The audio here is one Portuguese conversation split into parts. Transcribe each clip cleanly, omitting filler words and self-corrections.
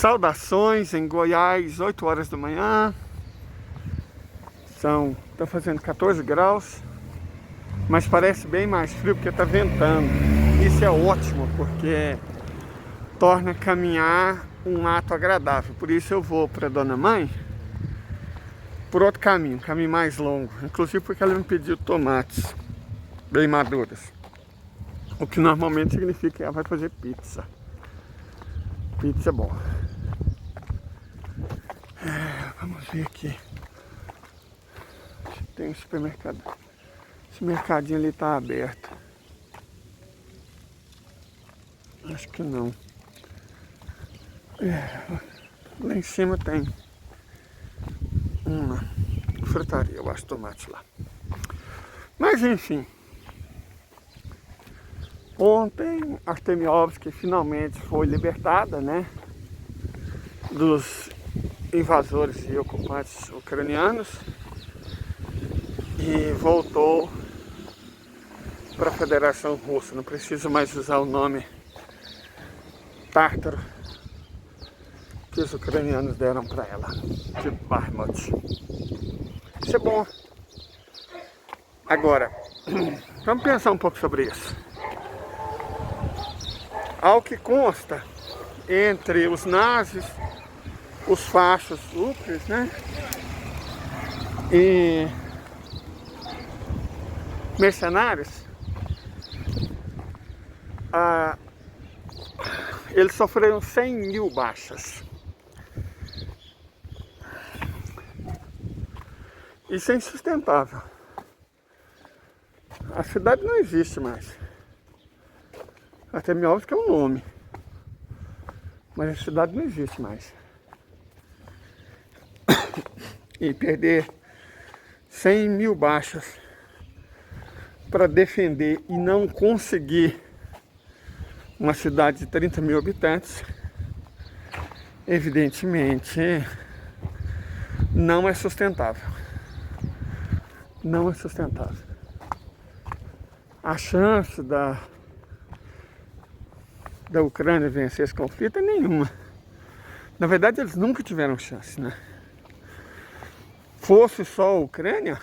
Saudações em Goiás, 8 horas da manhã. Tá fazendo 14 graus, mas parece bem mais frio porque tá ventando. Isso é ótimo porque torna caminhar um ato agradável. Por isso eu vou para Dona Mãe por outro caminho, mais longo. Inclusive porque ela me pediu tomates bem maduros. O que normalmente significa que ela vai fazer pizza. Pizza é bom. Vamos ver aqui. Tem um supermercado. Esse mercadinho ali tá aberto. Acho que não. Lá em cima tem uma frutaria, eu acho, tomate lá. Mas enfim. Ontem a Artemióvski finalmente foi libertada, né? Dos invasores e ocupantes ucranianos. E voltou para a Federação Russa. Não preciso mais usar o nome tártaro que os ucranianos deram para ela, de Bakhmut. Isso é bom. Agora, vamos pensar um pouco sobre isso. Ao que consta, entre os nazis, os fachos ucranianos, né? E mercenários, eles sofreram 100 mil baixas. Isso é insustentável. A cidade não existe mais. Artemióvski é um nome, mas a cidade não existe mais. E perder 100 mil baixas para defender e não conseguir uma cidade de 30 mil habitantes, evidentemente não é sustentável. Não é sustentável. A chance da Ucrânia vencer esse conflito é nenhuma. Na verdade, eles nunca tiveram chance, né? Fosse só a Ucrânia,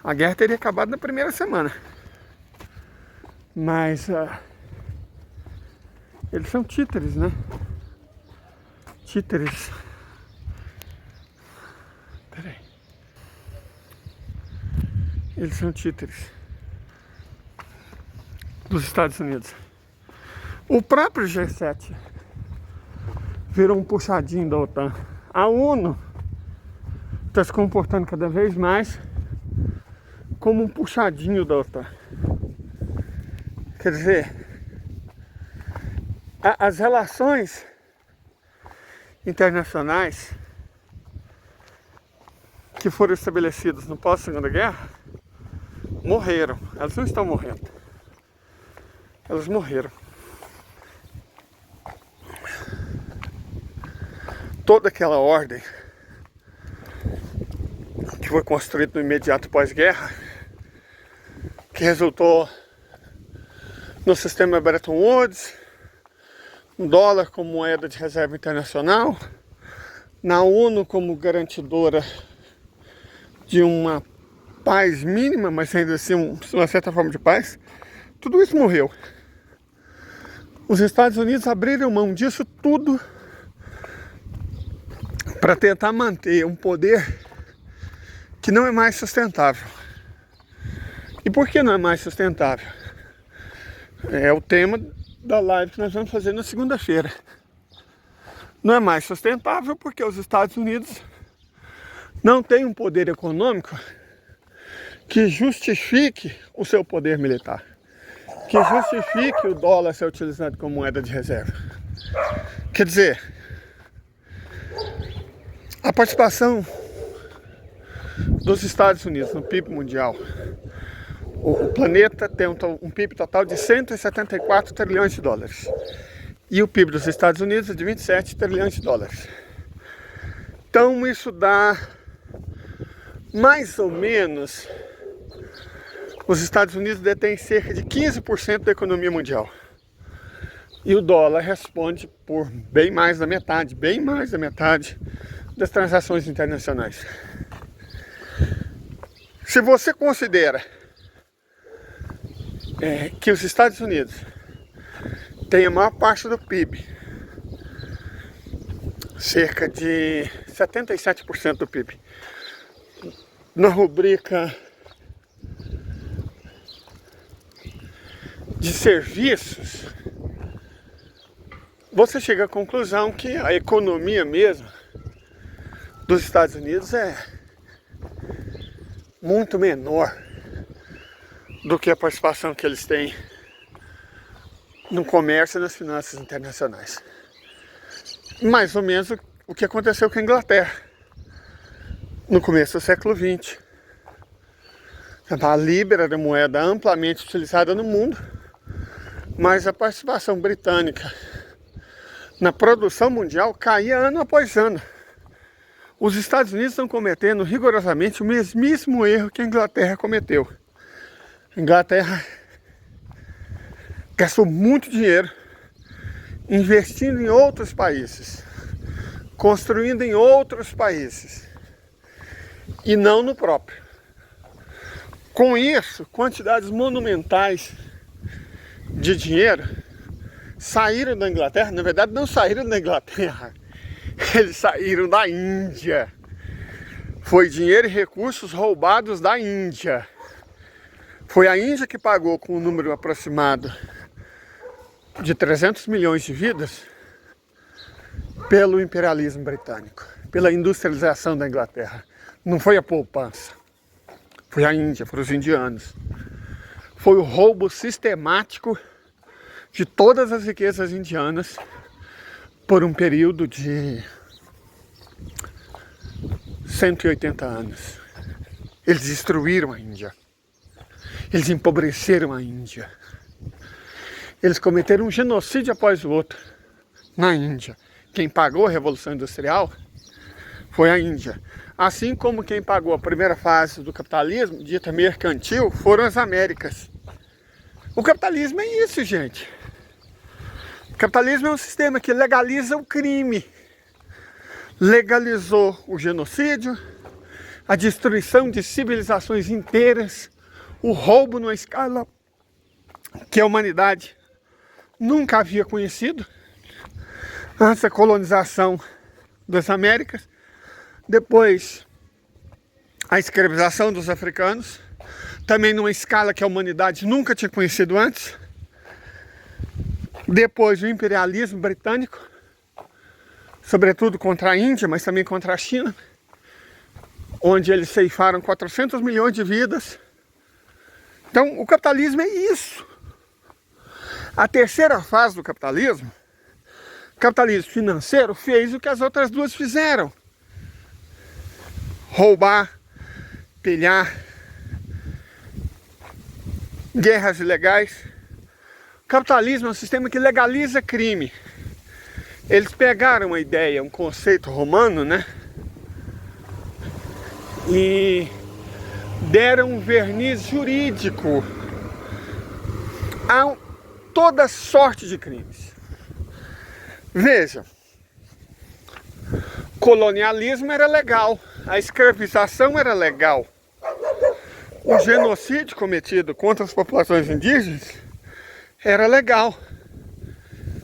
a guerra teria acabado na primeira semana. Mas eles são títeres, né? Títeres. Peraí. Eles são títeres dos Estados Unidos. O próprio G7 virou um puxadinho da OTAN. A ONU está se comportando cada vez mais como um puxadinho da OTAN. Quer dizer, as relações internacionais que foram estabelecidas no pós-Segunda Guerra morreram. Elas não estão morrendo. Elas morreram. Toda aquela ordem que foi construída no imediato pós-guerra, que resultou no sistema Bretton Woods, no dólar como moeda de reserva internacional, na ONU como garantidora de uma paz mínima, mas ainda assim uma certa forma de paz, tudo isso morreu. Os Estados Unidos abriram mão disso tudo para tentar manter um poder que não é mais sustentável. E por que não é mais sustentável? É o tema da live que nós vamos fazer na segunda-feira. Não é mais sustentável porque os Estados Unidos não têm um poder econômico que justifique o seu poder militar, que justifique o dólar ser utilizado como moeda de reserva. Quer dizer, a participação dos Estados Unidos no PIB mundial, o planeta tem um PIB total de 174 trilhões de dólares. E o PIB dos Estados Unidos é de 27 trilhões de dólares. Então isso dá mais ou menos... Os Estados Unidos detêm cerca de 15% da economia mundial. E o dólar responde por bem mais da metade das transações internacionais. Se você considera que os Estados Unidos têm a maior parte do PIB, cerca de 77% do PIB, na rubrica de serviços, você chega à conclusão que a economia mesmo dos Estados Unidos é muito menor do que a participação que eles têm no comércio e nas finanças internacionais. Mais ou menos o que aconteceu com a Inglaterra no começo do século XX. A Libra era moeda amplamente utilizada no mundo, mas a participação britânica na produção mundial caía ano após ano. Os Estados Unidos estão cometendo rigorosamente o mesmíssimo erro que a Inglaterra cometeu. A Inglaterra gastou muito dinheiro investindo em outros países, construindo em outros países e não no próprio. Com isso, quantidades monumentais de dinheiro saíram da Inglaterra. Na verdade, não saíram da Inglaterra, eles saíram da Índia. Foi dinheiro e recursos roubados da Índia. Foi a Índia que pagou, com um número aproximado de 300 milhões de vidas, pelo imperialismo britânico, pela industrialização da Inglaterra. Não foi a poupança, foi a Índia, foram os indianos. Foi o roubo sistemático de todas as riquezas indianas por um período de 180 anos. Eles destruíram a Índia. Eles empobreceram a Índia. Eles cometeram um genocídio após o outro na Índia. Quem pagou a Revolução Industrial foi a Índia. Assim como quem pagou a primeira fase do capitalismo, dita mercantil, foram as Américas. O capitalismo é isso, gente. O capitalismo é um sistema que legaliza o crime. Legalizou o genocídio, a destruição de civilizações inteiras, o roubo numa escala que a humanidade nunca havia conhecido, antes da colonização das Américas, depois a escravização dos africanos, também numa escala que a humanidade nunca tinha conhecido antes, depois o imperialismo britânico, sobretudo contra a Índia, mas também contra a China, onde eles ceifaram 400 milhões de vidas. Então, o capitalismo é isso. A terceira fase do capitalismo, o capitalismo financeiro, fez o que as outras duas fizeram: roubar, pilhar, guerras ilegais. O capitalismo é um sistema que legaliza crime. Eles pegaram uma ideia, um conceito romano, né? E deram um verniz jurídico a toda sorte de crimes. Veja, colonialismo era legal, a escravização era legal, o genocídio cometido contra as populações indígenas era legal,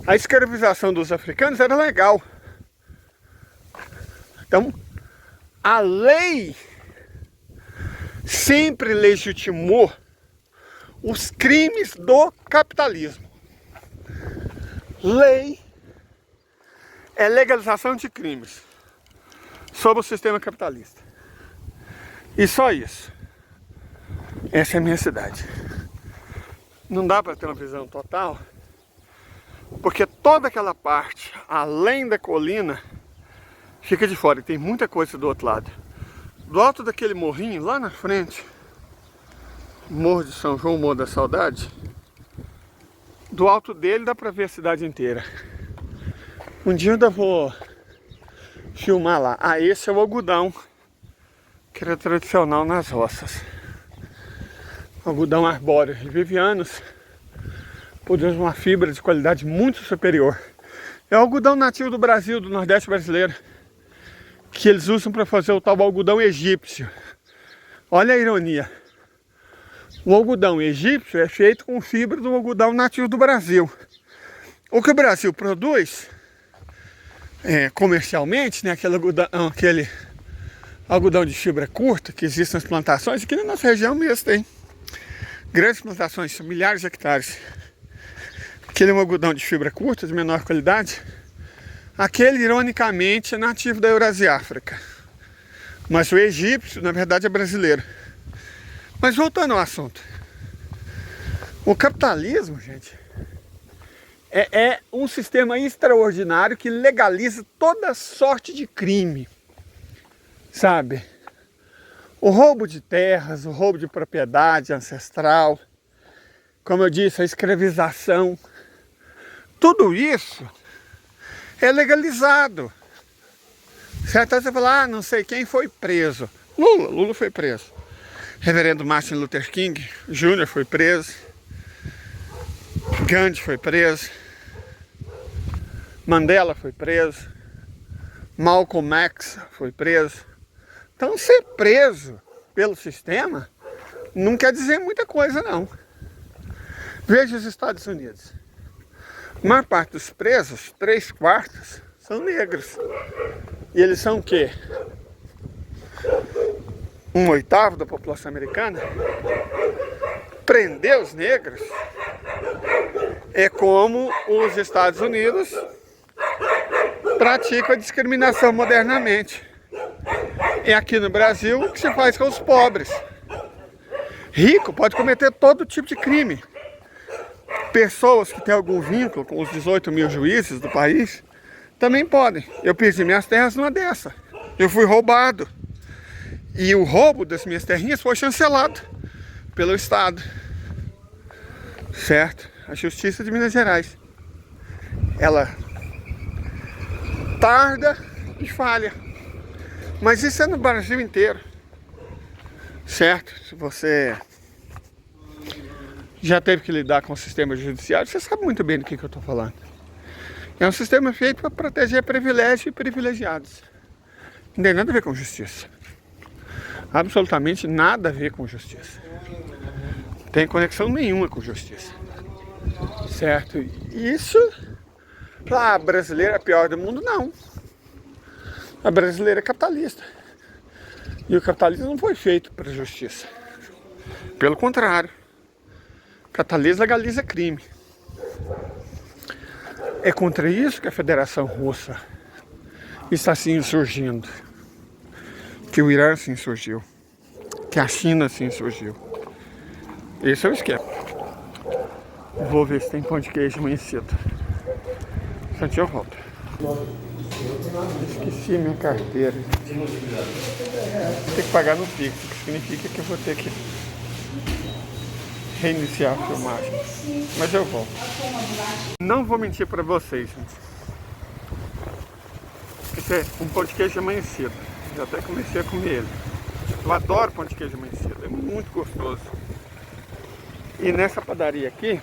a escravização dos africanos era legal. Então, a lei sempre legitimou os crimes do capitalismo. Lei é legalização de crimes sob o sistema capitalista. E só isso. Essa é a minha cidade. Não dá para ter uma visão total, porque toda aquela parte, além da colina, fica de fora. E tem muita coisa do outro lado. Do alto daquele morrinho, lá na frente, Morro de São João, Morro da Saudade, do alto dele dá pra ver a cidade inteira. Um dia eu ainda vou filmar lá. Ah, esse é o algodão, que era tradicional nas roças. Algodão arbóreo. Ele vive anos produz uma fibra de qualidade muito superior. É o algodão nativo do Brasil, do Nordeste brasileiro, que eles usam para fazer o tal algodão egípcio. Olha a ironia. O algodão egípcio é feito com fibra do algodão nativo do Brasil. O que o Brasil produz comercialmente, né, aquele algodão de fibra curta que existe nas plantações, aqui na nossa região mesmo tem grandes plantações, são milhares de hectares. Aquele é um algodão de fibra curta, de menor qualidade. Aquele, ironicamente, é nativo da Eurásia e África. Mas o egípcio, na verdade, é brasileiro. Mas voltando ao assunto. O capitalismo, gente, é um sistema extraordinário que legaliza toda sorte de crime. Sabe? O roubo de terras, o roubo de propriedade ancestral, como eu disse, a escravização. Tudo isso é legalizado. Certo? Aí você fala, não sei quem foi preso. Lula foi preso. Reverendo Martin Luther King Jr. foi preso. Gandhi foi preso. Mandela foi preso. Malcolm X foi preso. Então ser preso pelo sistema não quer dizer muita coisa não. Veja os Estados Unidos. A maior parte dos presos, 3/4, são negros. E eles são o quê? 1/8 da população americana. Prender os negros é como os Estados Unidos praticam a discriminação modernamente. É aqui no Brasil o que se faz com os pobres. Rico pode cometer todo tipo de crime. Pessoas que têm algum vínculo com os 18 mil juízes do país também podem. Eu perdi minhas terras numa dessa. Eu fui roubado. E o roubo das minhas terrinhas foi chancelado pelo Estado. Certo? A Justiça de Minas Gerais. Ela tarda e falha. Mas isso é no Brasil inteiro. Certo? Se você já teve que lidar com o sistema judiciário, você sabe muito bem do que eu estou falando. É um sistema feito para proteger privilégios e privilegiados. Não tem nada a ver com justiça. Absolutamente nada a ver com justiça. Não tem conexão nenhuma com justiça. Certo? E isso, a brasileira é a pior do mundo, não. A brasileira é capitalista. E o capitalismo não foi feito para justiça. Pelo contrário. O capitalismo legaliza crime. É contra isso que a Federação Russa está se insurgindo. Que o Irã se insurgiu. Que a China se insurgiu. Esse é o esquema. Vou ver se tem pão de queijo amanhã cedo. Instantinho eu volto. Esqueci minha carteira. Vou ter que pagar no Pix, o que significa que eu vou ter que reiniciar a filmagem. Mas eu volto. Não vou mentir pra vocês, gente. Esse é um pão de queijo amanhecido. Já até comecei a comer ele. Eu adoro pão de queijo amanhecido. É muito gostoso. E nessa padaria aqui,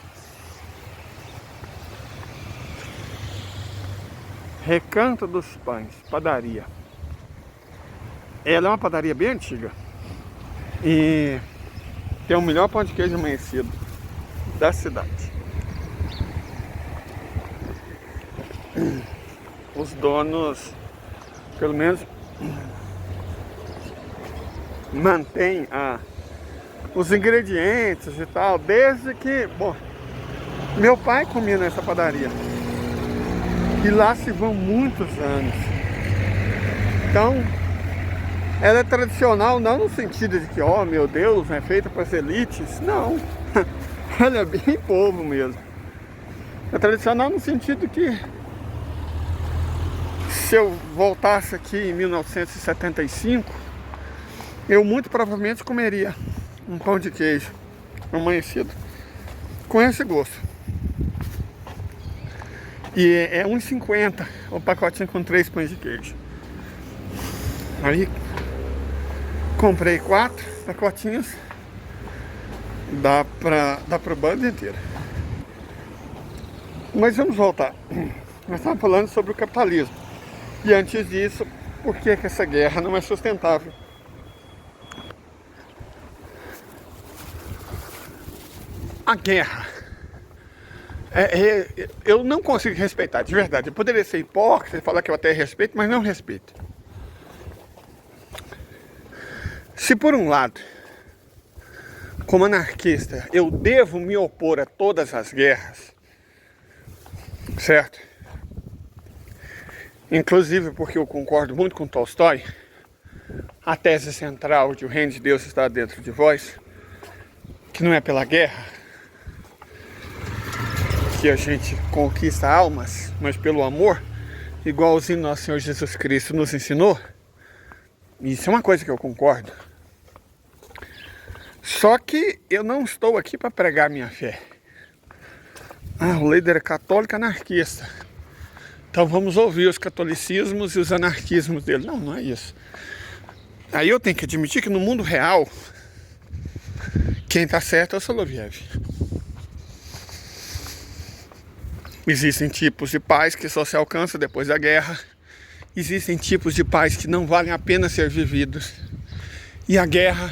Recanto dos Pães, padaria. Ela é uma padaria bem antiga. E tem o melhor pão de queijo amanhecido da cidade. Os donos, pelo menos, mantêm os ingredientes e tal, desde que, bom, meu pai comia nessa padaria. E lá se vão muitos anos. Então, ela é tradicional não no sentido de que, oh meu Deus, é feita para as elites. Não. Ela é bem povo mesmo. É tradicional no sentido que se eu voltasse aqui em 1975, eu muito provavelmente comeria um pão de queijo amanhecido com esse gosto. E é R$1,50 o pacotinho com 3 pães de queijo. Aí comprei 4 pacotinhos. Dá pro bando inteiro. Mas vamos voltar. Nós estamos falando sobre o capitalismo. E antes disso, por que essa guerra não é sustentável? A guerra. Eu não consigo respeitar, de verdade. Eu poderia ser hipócrita e falar que eu até respeito, mas não respeito. Se por um lado, como anarquista, eu devo me opor a todas as guerras, certo? Inclusive porque eu concordo muito com Tolstói, a tese central de o reino de Deus está dentro de vós, que não é pela guerra que a gente conquista almas, mas pelo amor, igualzinho nosso Senhor Jesus Cristo nos ensinou. Isso é uma coisa que eu concordo. Só que eu não estou aqui para pregar minha fé. O líder é católico anarquista. Então vamos ouvir os catolicismos e os anarquismos dele. Não, não é isso. Aí eu tenho que admitir que no mundo real, quem está certo é o Soloviev. Existem tipos de paz que só se alcança depois da guerra. Existem tipos de paz que não valem a pena ser vividos. E a guerra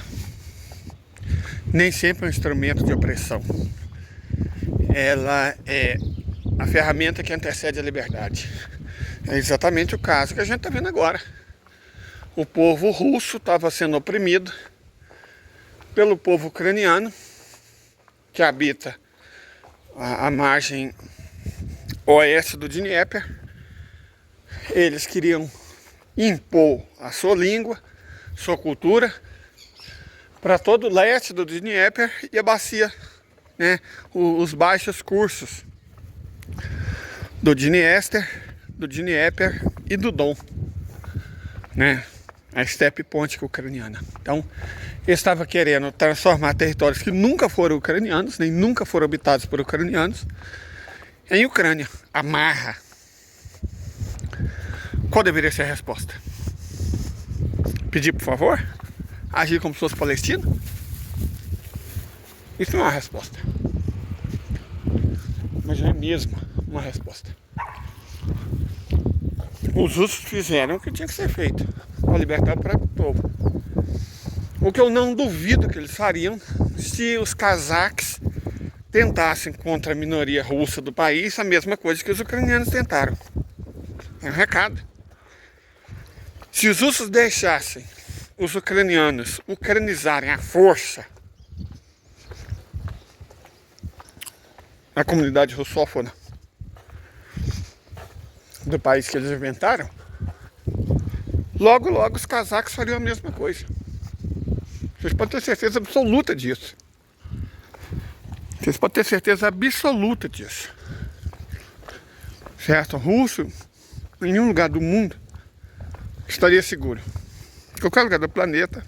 nem sempre é um instrumento de opressão. Ela é a ferramenta que antecede a liberdade. É exatamente o caso que a gente está vendo agora. O povo russo estava sendo oprimido pelo povo ucraniano, que habita a margem oeste do Dnieper. Eles queriam impor a sua língua, sua cultura, para todo o leste do Dnieper e a bacia, né, os baixos cursos do Dniester, do Dnieper e do Don, né, a estepe pôntica ucraniana. Então, ele estava querendo transformar territórios que nunca foram ucranianos, nem nunca foram habitados por ucranianos, em Ucrânia. Amarra. Qual deveria ser a resposta? Pedir por favor? Agir como se fosse palestino? Isso não é uma resposta. Mas é mesmo uma resposta. Os russos fizeram o que tinha que ser feito para libertar o próprio povo. O que eu não duvido que eles fariam se os cazaques tentassem contra a minoria russa do país a mesma coisa que os ucranianos tentaram. É um recado. Se os russos deixassem os ucranianos ucranizarem à força a comunidade russófona do país que eles inventaram, logo os casacos fariam a mesma coisa. Vocês podem ter certeza absoluta disso. Vocês podem ter certeza absoluta disso. Certo? O russo, em nenhum lugar do mundo, estaria seguro. Em qualquer lugar do planeta,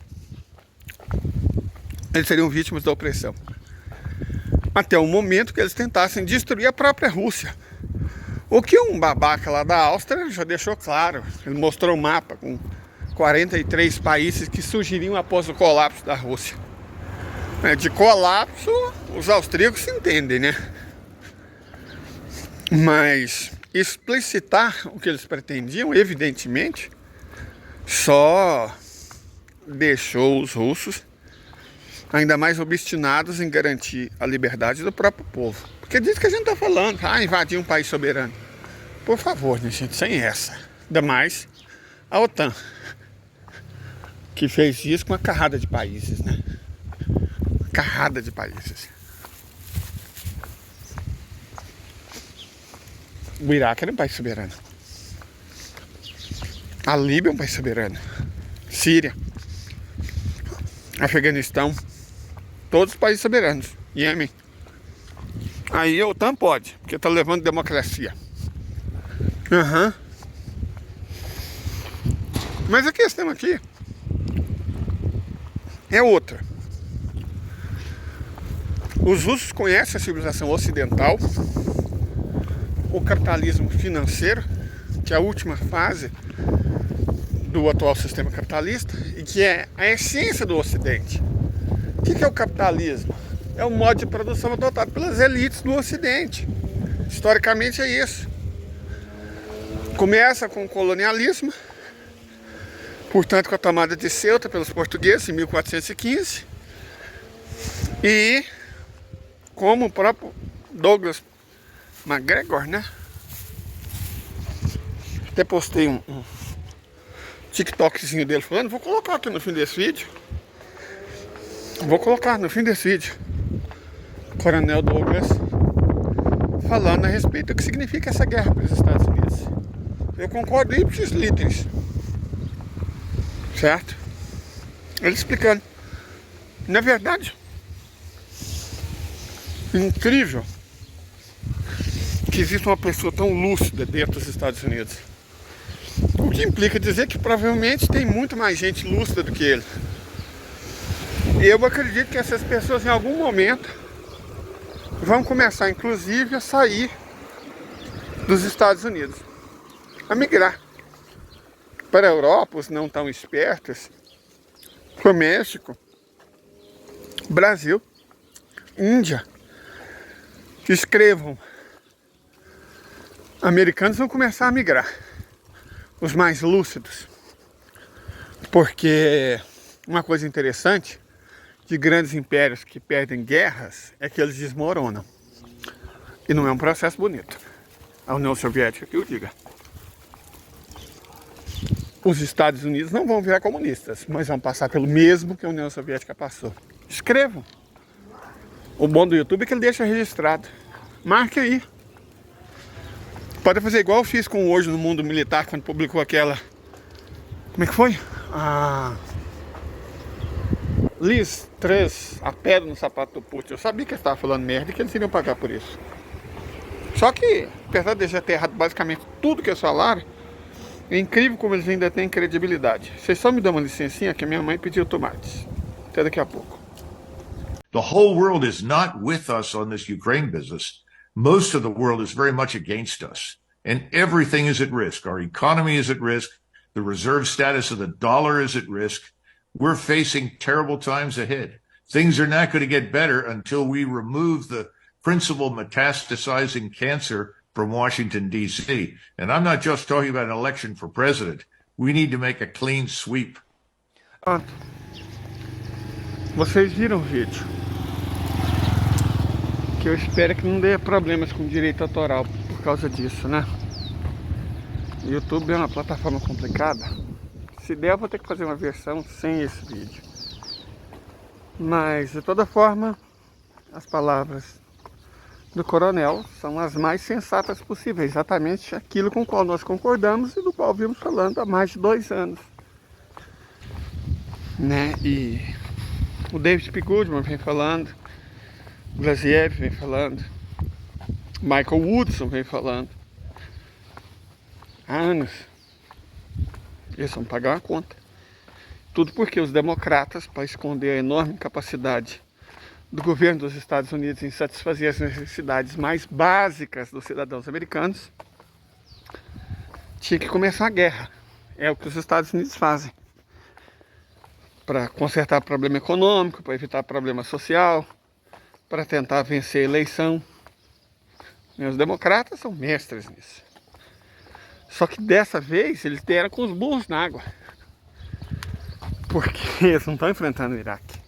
eles seriam vítimas da opressão. Até o momento que eles tentassem destruir a própria Rússia. O que um babaca lá da Áustria já deixou claro. Ele mostrou o mapa com 43 países que surgiriam após o colapso da Rússia. De colapso, os austríacos se entendem, né? Mas explicitar o que eles pretendiam, evidentemente, só deixou os russos ainda mais obstinados em garantir a liberdade do próprio povo. Porque disso que a gente está falando, invadir um país soberano. Por favor, né, gente, sem essa. Ainda mais a OTAN, que fez isso com uma carrada de países, né? Uma carrada de países. O Iraque era um país soberano. A Líbia é um país soberano. Síria. Afeganistão. Todos os países soberanos. Iêmen. Aí a OTAN pode, porque está levando democracia. Mas a questão aqui é outra. Os russos conhecem a civilização ocidental, o capitalismo financeiro, que é a última fase do atual sistema capitalista e que é a essência do Ocidente. O que é o capitalismo? É o modo de produção adotado pelas elites do Ocidente. Historicamente é isso. Começa com o colonialismo, portanto com a tomada de Ceuta pelos portugueses em 1415. E como o próprio Douglas MacGregor, né? Até postei um TikTokzinho dele falando, vou colocar aqui no fim desse vídeo. Vou colocar no fim desse vídeo. Coronel Douglas falando a respeito do que significa essa guerra para os Estados Unidos. Eu concordo ipsis literis, certo? Ele explicando. Na verdade, incrível que exista uma pessoa tão lúcida dentro dos Estados Unidos. O que implica dizer que provavelmente tem muito mais gente lúcida do que ele. E eu acredito que essas pessoas em algum momento vão começar, inclusive, a sair dos Estados Unidos, a migrar para a Europa, os não tão espertos, para o México, Brasil, Índia. Escrevam. Americanos vão começar a migrar, os mais lúcidos, porque uma coisa interessante de grandes impérios que perdem guerras é que eles desmoronam. E não é um processo bonito. A União Soviética que o diga. Os Estados Unidos não vão virar comunistas, mas vão passar pelo mesmo que a União Soviética passou. Escrevam. O bom do YouTube é que ele deixa registrado. Marque aí. Pode fazer igual eu fiz com o Hoje no Mundo Militar, quando publicou aquela... Como é que foi? Liz 3, a pedra no sapato do Putin. Eu sabia que ele estava falando merda e que eles iriam pagar por isso. Só que, apesar de já ter errado basicamente tudo que eles falaram, é incrível como eles ainda têm credibilidade. Vocês só me dão uma licencinha que a minha mãe pediu tomates. Até daqui a pouco. The whole world is not with us on this Ukraine business. Most of the world is very much against us. And everything is at risk. Our economy is at risk. The reserve status of the dollar is at risk. We're facing terrible times ahead. Things are not going to get better until we remove the principal metastasizing cancer from Washington, D.C. And I'm not just talking about an election for president. We need to make a clean sweep. Vocês viram o vídeo? Que eu espero que não dê problemas com direito autoral por causa disso, né? O YouTube é uma plataforma complicada. Se der, eu vou ter que fazer uma versão sem esse vídeo. Mas, de toda forma, as palavras do coronel são as mais sensatas possíveis. Exatamente aquilo com o qual nós concordamos e do qual vimos falando há mais de 2 anos. Né? E o David P. Goodman vem falando, o Glaziev vem falando, Michael Woodson vem falando. Há anos. Eles vão pagar uma conta. Tudo porque os democratas, para esconder a enorme capacidade do governo dos Estados Unidos em satisfazer as necessidades mais básicas dos cidadãos americanos, tinha que começar a guerra. É o que os Estados Unidos fazem. Para consertar problema econômico, para evitar problema social, para tentar vencer a eleição. E os democratas são mestres nisso. Só que dessa vez eles deram com os burros na água. Porque eles não estão enfrentando o Iraque.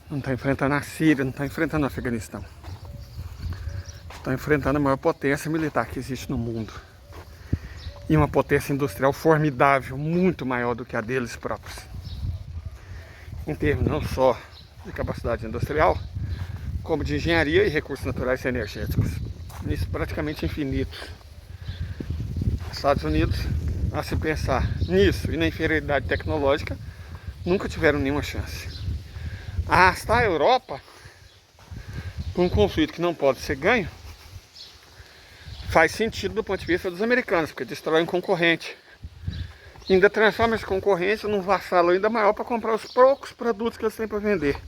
Não estão enfrentando a Síria, não estão enfrentando o Afeganistão. Estão enfrentando a maior potência militar que existe no mundo. E uma potência industrial formidável, muito maior do que a deles próprios. Em termos não só de capacidade industrial, como de engenharia e recursos naturais e energéticos. Isso praticamente infinito. Estados Unidos, a se pensar nisso e na inferioridade tecnológica, nunca tiveram nenhuma chance. Arrastar a Europa para um conflito que não pode ser ganho faz sentido do ponto de vista dos americanos, porque destrói um concorrente. Ainda transforma esse concorrente num vassalo ainda maior para comprar os poucos produtos que eles têm para vender.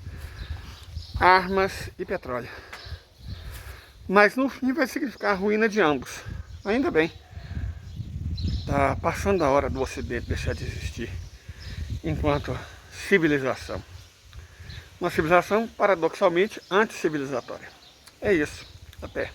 Armas e petróleo. Mas no fim vai significar a ruína de ambos. Ainda bem. Está passando a hora do Ocidente deixar de existir enquanto civilização. Uma civilização paradoxalmente anticivilizatória. É isso. Até.